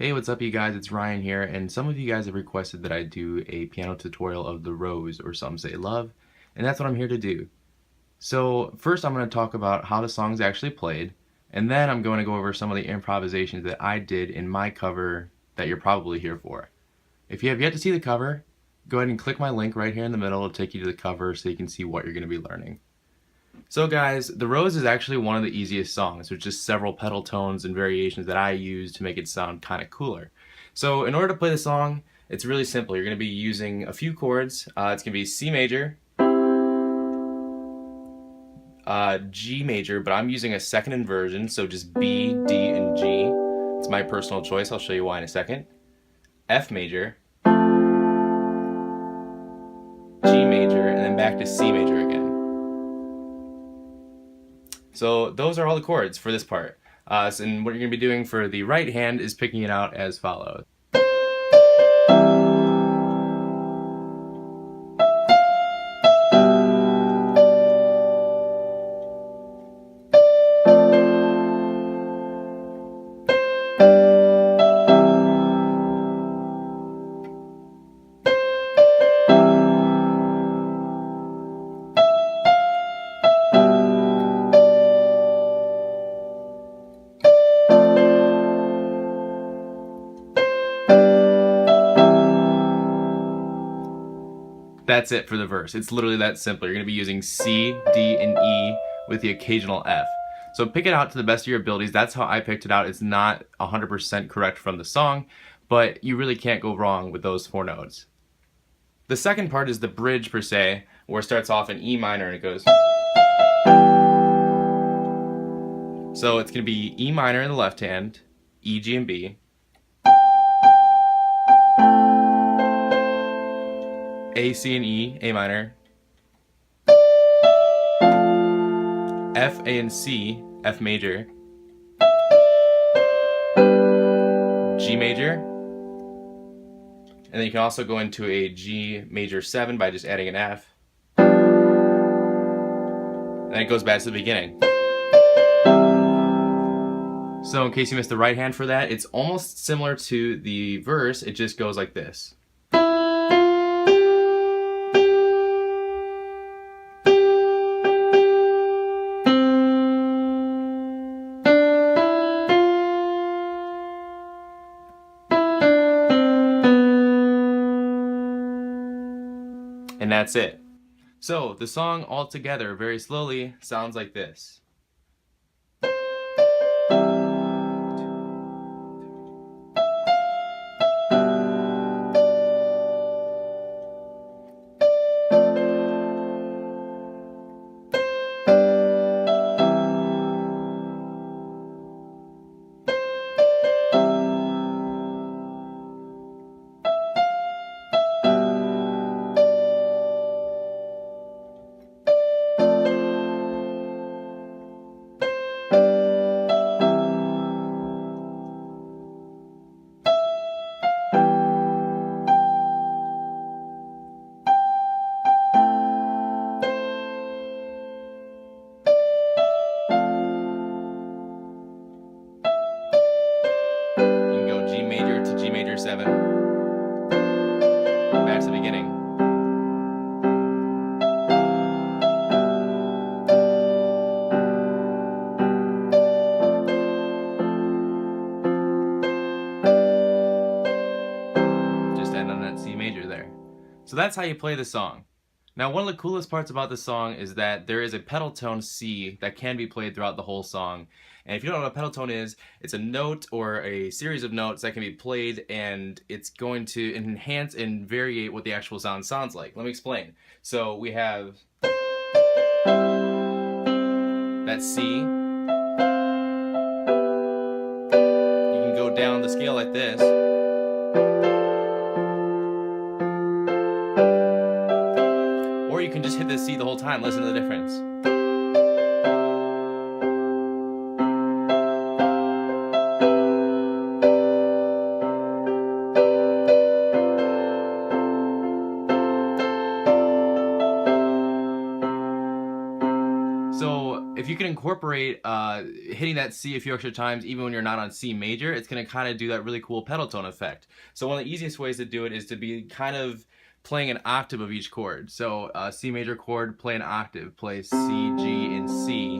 Hey, what's up you guys? It's Ryan here, and some of you guys have requested that I do a piano tutorial of the Rose, or some say Love, and that's what I'm here to do. So first I'm going to talk about how the song's actually played, and then I'm going to go over some of the improvisations that I did in my cover that you're probably here for. If you have yet to see the cover, go ahead and click my link right here in the middle. It'll take you to the cover so you can see what you're going to be learning. So guys, The Rose is actually one of the easiest songs. There's just several pedal tones and variations that I use to make it sound kind of cooler. So in order to play the song, it's really simple. You're going to be using a few chords. It's going to be C major, G major, but I'm using a second inversion, so just B, D, and G. It's my personal choice. I'll show you why in a second. F major, G major, and then back to C major again. So those are all the chords for this part. And what you're going to be doing for the right hand is picking it out as follows. That's it for the verse. It's literally that simple. You're going to be using C, D, and E with the occasional F. So pick it out to the best of your abilities. That's how I picked it out. It's not 100% correct from the song, but you really can't go wrong with those four notes. The second part is the bridge per se, where it starts off in E minor and it goes. So it's going to be E minor in the left hand, E, G, and B. A, C, and E, A minor. F, A, and C, F major. G major. And then you can also go into a G major 7 by just adding an F. And it goes back to the beginning. So in case you missed the right hand for that, it's almost similar to the verse, it just goes like this. And that's it. So the song altogether, very slowly, sounds like this. G major to G major 7. Back to the beginning. Just end on that C major there. So that's how you play the song. Now, one of the coolest parts about this song is that there is a pedal tone C that can be played throughout the whole song. And if you don't know what a pedal tone is, it's a note or a series of notes that can be played, and it's going to enhance and variate what the actual sound sounds like. Let me explain. So we have that C. You can go down the scale like this. Or you can just hit the C the whole time. Listen to the difference. So if you can incorporate hitting that C a few extra times even when you're not on C major. It's going to kind of do that really cool pedal tone effect. So one of the easiest ways to do it is to be kind of playing an octave of each chord. So C major chord, play an octave, play C, G, and C,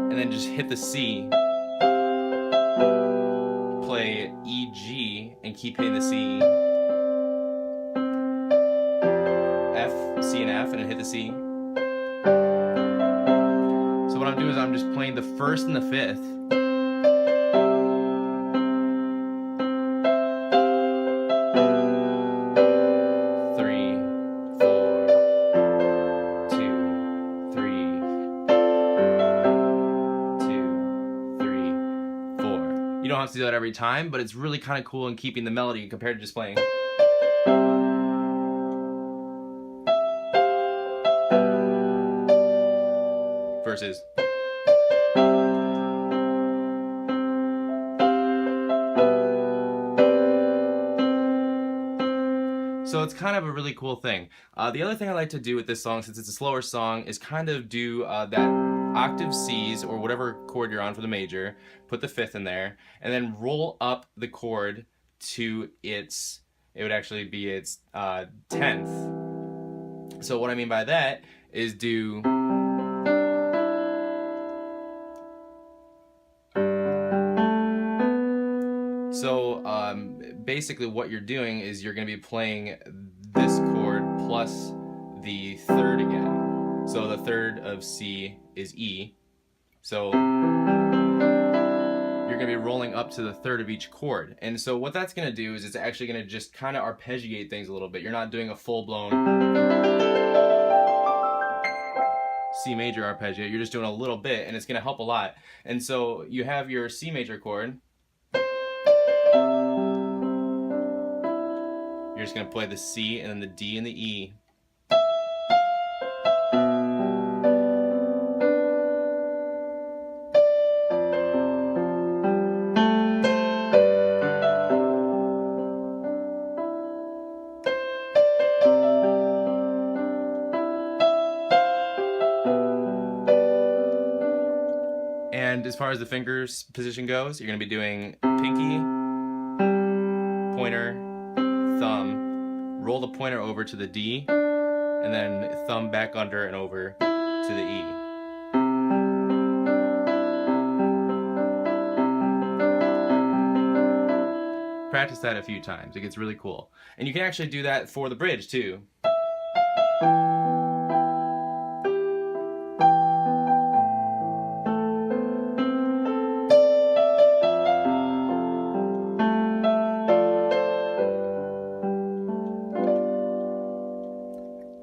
and then just hit the C, play E, G, and keep hitting the C, F, C, and F, and then hit the C. So what I'm doing is I'm just playing the first and the fifth, three, four, two, three, two, three, four. You don't have to do that every time, but it's really kind of cool in keeping the melody compared to just playing. Versus. So it's kind of a really cool thing. The other thing I like to do with this song, since it's a slower song, is kind of do that octave C's, or whatever chord you're on for the major, put the fifth in there, and then roll up the chord to its, it would actually be its 10th. So what I mean by that is do basically what you're doing is you're going to be playing this chord plus the third again. So the third of C is E. So you're going to be rolling up to the third of each chord. And so what that's going to do is it's actually going to just kind of arpeggiate things a little bit. You're not doing a full-blown C major arpeggio. You're just doing a little bit, and it's going to help a lot. And so you have your C major chord. You're just going to play the C and then the D and the E. And as far as the fingers position goes, you're going to be doing pinky, pointer, thumb, roll the pointer over to the D, and then thumb back under and over to the E. Practice that a few times. It gets really cool. And you can actually do that for the bridge too.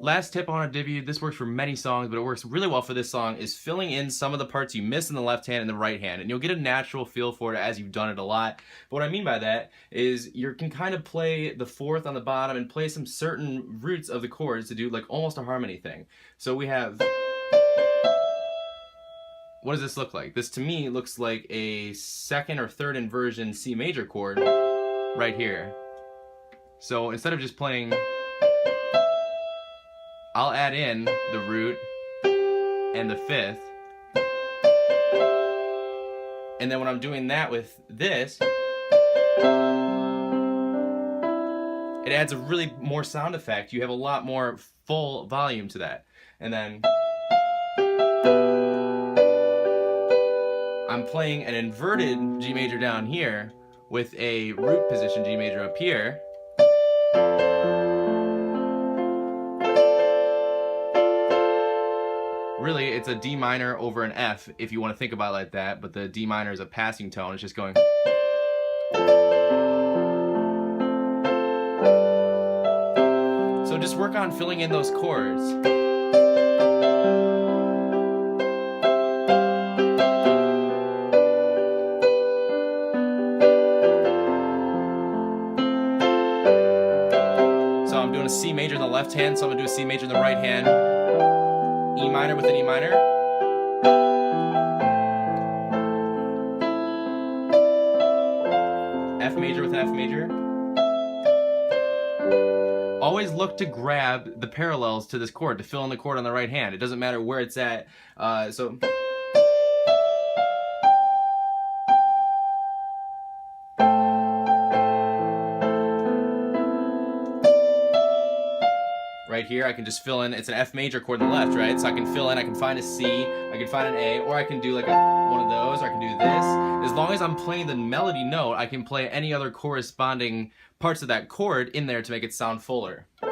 Last tip I want to give you, this works for many songs, but it works really well for this song, is filling in some of the parts you miss in the left hand and the right hand. And you'll get a natural feel for it as you've done it a lot. But what I mean by that is you can kind of play the fourth on the bottom and play some certain roots of the chords to do like almost a harmony thing. So we have... What does this look like? This to me looks like a second or third inversion C major chord right here. So instead of just playing... I'll add in the root and the fifth, and then when I'm doing that with this, it adds a really more sound effect. You have a lot more full volume to that. And then I'm playing an inverted G major down here with a root position G major up here. Really, it's a D minor over an F if you want to think about it like that, but the D minor is a passing tone. It's just going. So just work on filling in those chords. So I'm doing a C major in the left hand, so I'm going to do a C major in the right hand. E minor with an E minor. F major with an F major. always look to grab the parallels to this chord to fill in the chord on the right hand. It doesn't matter where it's at. So right here, I can just fill in, it's an F major chord on the left, right? So I can fill in, I can find a C, I can find an A, or I can do like one of those, or I can do this. As long as I'm playing the melody note, I can play any other corresponding parts of that chord in there to make it sound fuller. And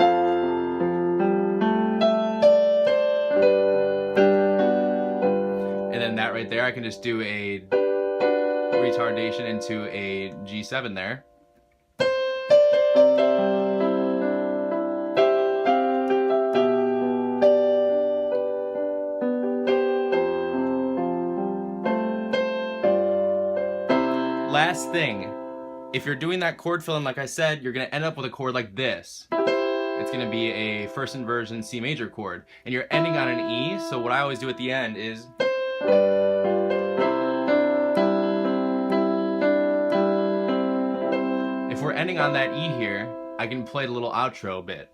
then that right there, I can just do a retardation into a G7 there. Last thing, if you're doing that chord filling like I said, you're going to end up with a chord like this. It's going to be a first inversion C major chord, and you're ending on an E, so what I always do at the end is if we're ending on that E here, I can play the little outro bit.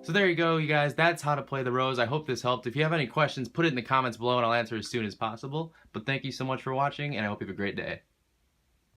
So there you go, you guys. That's how to play the rose. I hope this helped. If you have any questions, put it in the comments below and I'll answer as soon as possible. But thank you so much for watching, and I hope you have a great day.